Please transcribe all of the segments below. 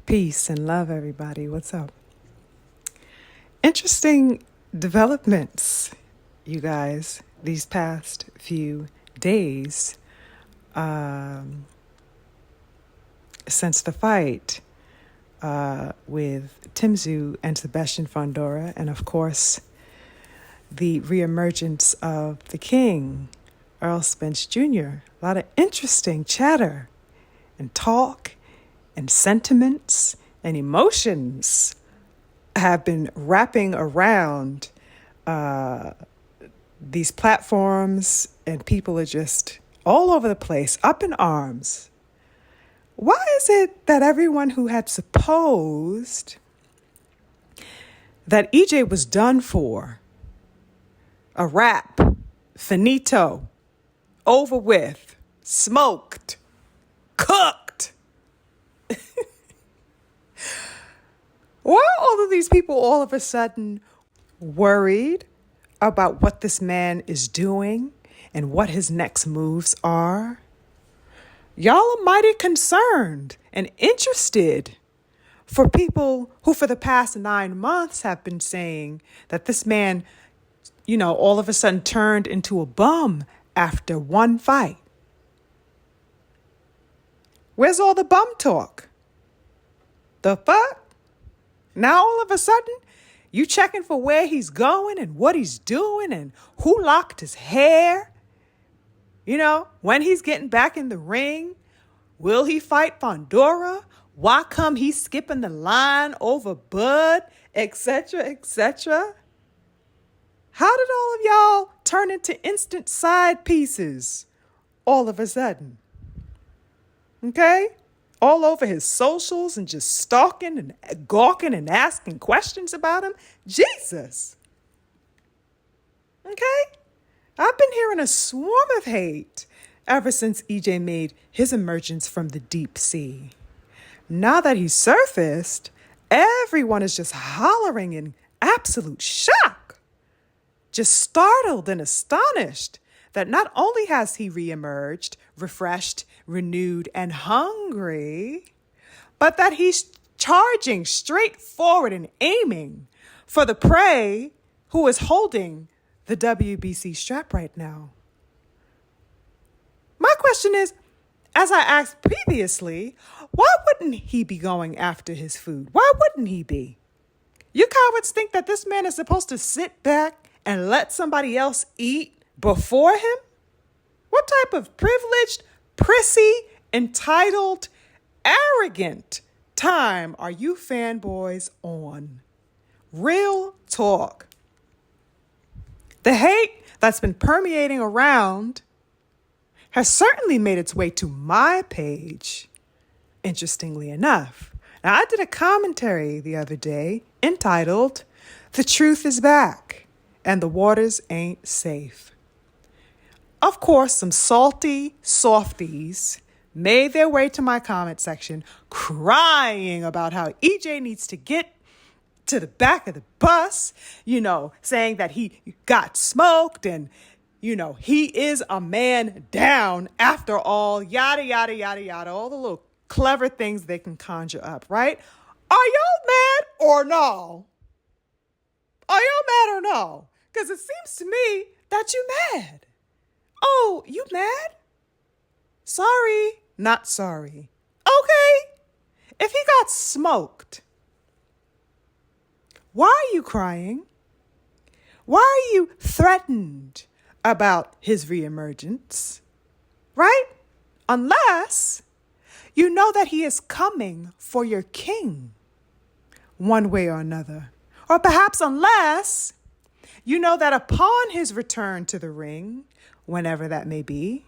Peace and love, everybody. What's up? Interesting developments, you guys, these past few days since the fight with Timzu and Sebastian Fondora, and of course, the reemergence of the king, Errol Spence Jr. A lot of interesting chatter and talk and sentiments and emotions have been wrapping around these platforms, and people are just all over the place, up in arms. Why is it that everyone who had supposed that EJ was done for, a wrap, finito, over with, smoked, cooked, why are all of these people all of a sudden worried about what this man is doing and what his next moves are? Y'all are mighty concerned and interested for people who for the past 9 months have been saying that this man, all of a sudden turned into a bum after one fight. Where's all the bum talk? The fuck? Now all of a sudden, you checking for where he's going and what he's doing and who locked his hair? When he's getting back in the ring, will he fight Fondora? Why come he's skipping the line over Bud, etc., etc.? How did all of y'all turn into instant side pieces all of a sudden? Okay? All over his socials and just stalking and gawking and asking questions about him. Jesus. Okay? I've been hearing a swarm of hate ever since EJ made his emergence from the deep sea. Now that he's surfaced, everyone is just hollering in absolute shock. Just startled and astonished that not only has he reemerged, refreshed, renewed, and hungry, but that he's charging straight forward and aiming for the prey who is holding the WBC strap right now. My question is, as I asked previously, why wouldn't he be going after his food? Why wouldn't he be? You cowards think that this man is supposed to sit back and let somebody else eat before him? What type of privileged, prissy, entitled, arrogant time are you fanboys on? Real talk. The hate that's been permeating around has certainly made its way to my page, interestingly enough. Now, I did a commentary the other day entitled, "The Truth is Back and the Waters Ain't Safe." Of course, some salty softies made their way to my comment section crying about how EJ needs to get to the back of the bus, saying that he got smoked and, he is a man down after all, yada, yada, yada, yada, all the little clever things they can conjure up, right? Are y'all mad or no? Are y'all mad or no? Because it seems to me that you mad. Oh, you mad? Sorry, not sorry. Okay. If he got smoked, why are you crying? Why are you threatened about his reemergence? Right? Unless you know that he is coming for your king, one way or another. Or perhaps unless you know that upon his return to the ring, whenever that may be,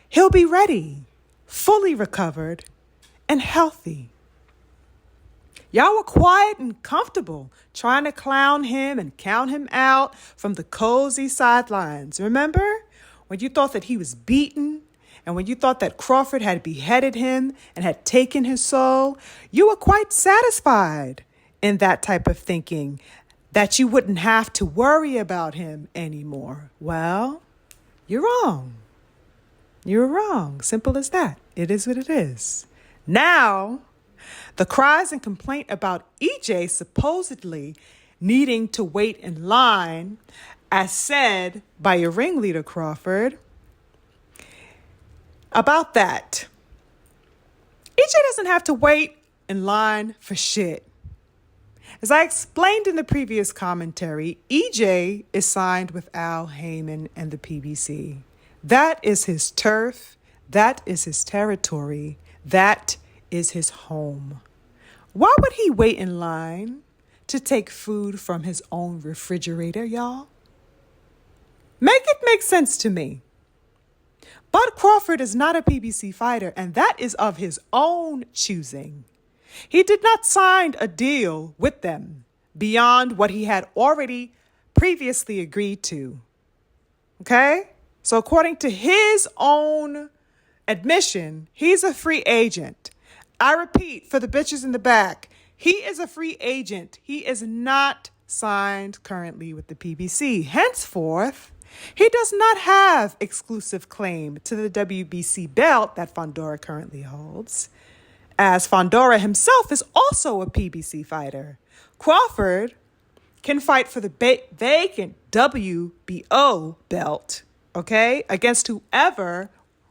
he'll be ready, fully recovered, and healthy. Y'all were quiet and comfortable, trying to clown him and count him out from the cozy sidelines. Remember? When you thought that he was beaten, and when you thought that Crawford had beheaded him and had taken his soul, you were quite satisfied in that type of thinking, that you wouldn't have to worry about him anymore. Well, you're wrong. You're wrong. Simple as that. It is what it is. Now The cries and complaint about EJ supposedly needing to wait in line, as said by your ringleader Crawford, about that. EJ doesn't have to wait in line for shit. As I explained in the previous commentary, EJ is signed with Al Heyman and the PBC. That is his turf. That is his territory. That is his home. Why would he wait in line to take food from his own refrigerator, y'all? Make it make sense to me. Bud Crawford is not a PBC fighter, and that is of his own choosing. He did not sign a deal with them beyond what he had already previously agreed to. Okay? So according to his own admission, he's a free agent. I repeat, for the bitches in the back, he is a free agent. He is not signed currently with the PBC. Henceforth, he does not have exclusive claim to the WBC belt that Fandora currently holds, as Fandora himself is also a PBC fighter. Crawford can fight for the vacant WBO belt, okay, against whoever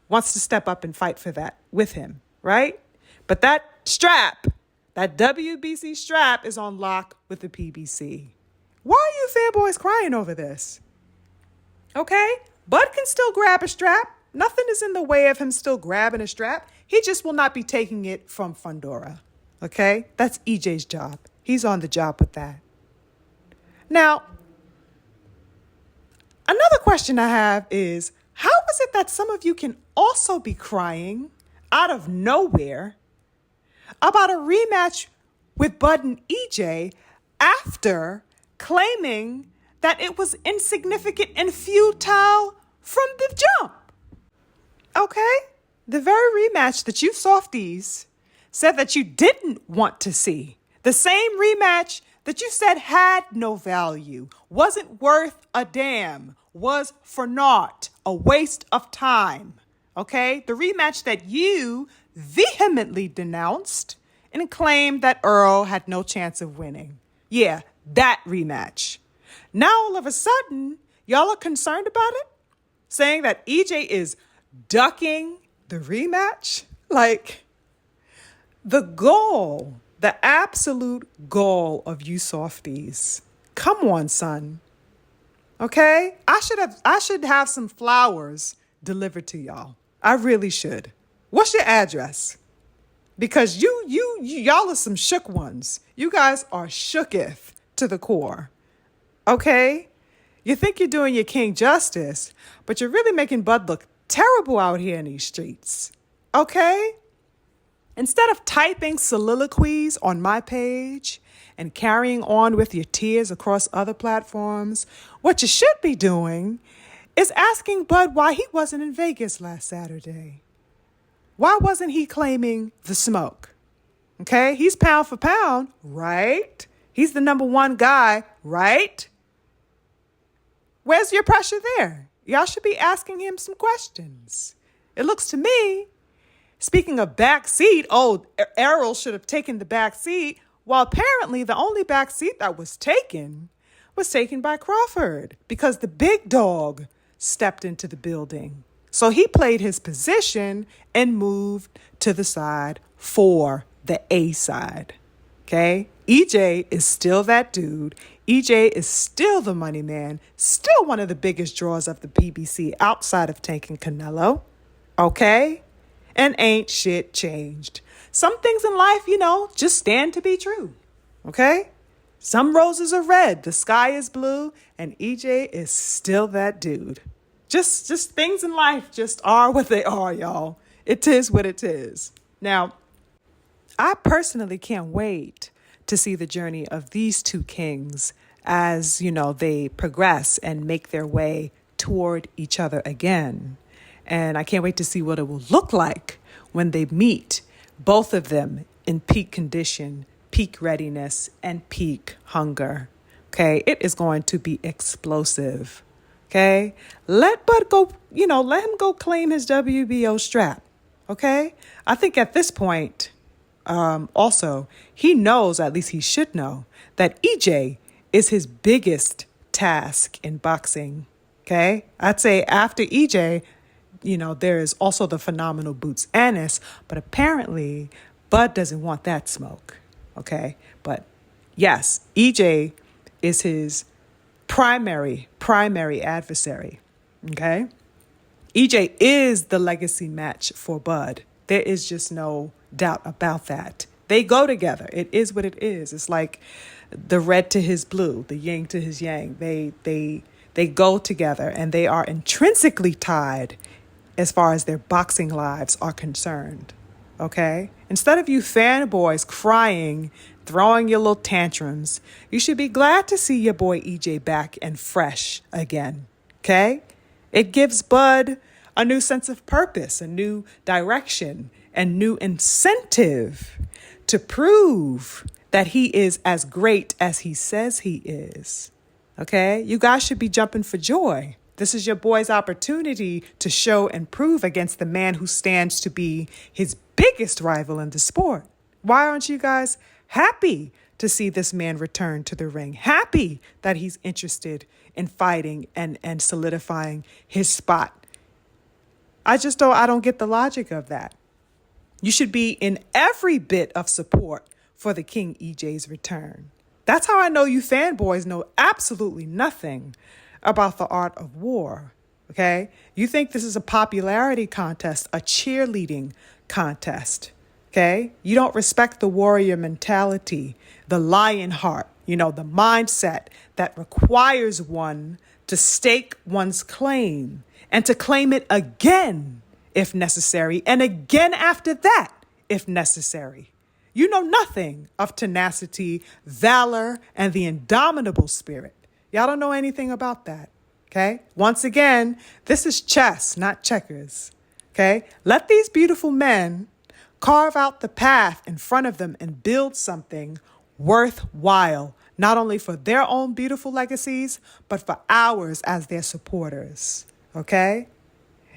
wants to step up and fight for that with him, right? But that strap, that WBC strap, is on lock with the PBC. Why are you fanboys crying over this? Okay? Bud can still grab a strap. Nothing is in the way of him still grabbing a strap. He just will not be taking it from Fandora. Okay? That's EJ's job. He's on the job with that. Now, another question I have is, how is it that some of you can also be crying out of nowhere about a rematch with Bud and EJ after claiming that it was insignificant and futile from the jump? Okay? The very rematch that you softies said that you didn't want to see. The same rematch that you said had no value, wasn't worth a damn, was for naught, a waste of time. Okay? The rematch that you vehemently denounced and claimed that Earl had no chance of winning. Yeah, that rematch. Now all of a sudden, y'all are concerned about it? Saying that EJ is ducking the rematch? Like, the goal, the absolute goal of you softies. Come on, son. Okay? I should have some flowers delivered to y'all. I really should. What's your address? Because y'all are some shook ones. You guys are shooketh to the core. Okay? You think you're doing your king justice, but you're really making Bud look terrible out here in these streets. Okay? Instead of typing soliloquies on my page and carrying on with your tears across other platforms, what you should be doing is asking Bud why he wasn't in Vegas last Saturday. Why wasn't he claiming the smoke? Okay? He's pound for pound, right? He's the number one guy, right? Where's your pressure there? Y'all should be asking him some questions. It looks to me, speaking of back seat, Errol should have taken the back seat, while apparently the only back seat that was taken by Crawford because the big dog stepped into the building. So he played his position and moved to the side for the A side. Okay? EJ is still that dude. EJ is still the money man, still one of the biggest draws of the PBC outside of Tank and Canelo. Okay? And ain't shit changed. Some things in life, just stand to be true. Okay? Some roses are red, the sky is blue, and EJ is still that dude. Just things in life just are what they are, y'all. It is what it is. Now, I personally can't wait to see the journey of these two kings as, they progress and make their way toward each other again. And I can't wait to see what it will look like when they meet, both of them in peak condition, peak readiness, and peak hunger. Okay, it is going to be explosive. Okay, let Bud go, let him go claim his WBO strap. Okay, I think at this point, Also, he knows, at least he should know, that EJ is his biggest task in boxing. Okay? I'd say after EJ, there is also the phenomenal Boots Ennis, but apparently Bud doesn't want that smoke. Okay? But yes, EJ is his primary adversary. Okay? EJ is the legacy match for Bud. There is just no doubt about that. They go together. It is what it is. It's like the red to his blue, the yin to his yang. They go together, and they are intrinsically tied as far as their boxing lives are concerned. Okay? Instead of you fanboys crying, throwing your little tantrums, you should be glad to see your boy EJ back and fresh again. Okay? It gives Bud a new sense of purpose, a new direction, and new incentive to prove that he is as great as he says he is. Okay? You guys should be jumping for joy. This is your boy's opportunity to show and prove against the man who stands to be his biggest rival in the sport. Why aren't you guys happy to see this man return to the ring? Happy that he's interested in fighting and solidifying his spot. I don't get the logic of that. You should be in every bit of support for the King EJ's return. That's how I know you fanboys know absolutely nothing about the art of war. Okay? You think this is a popularity contest, a cheerleading contest. Okay? You don't respect the warrior mentality, the lion heart, the mindset that requires one to stake one's claim and to claim it again if necessary, and again after that if necessary. You know nothing of tenacity, valor, and the indomitable spirit. Y'all don't know anything about that. Okay? Once again, this is chess, not checkers. Okay? Let these beautiful men carve out the path in front of them and build something worthwhile, not only for their own beautiful legacies, but for ours as their supporters. Okay?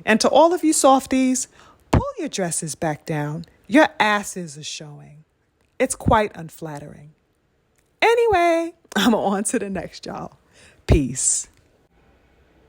And to all of you softies, pull your dresses back down. Your asses are showing. It's quite unflattering. Anyway, I'm on to the next, y'all. Peace.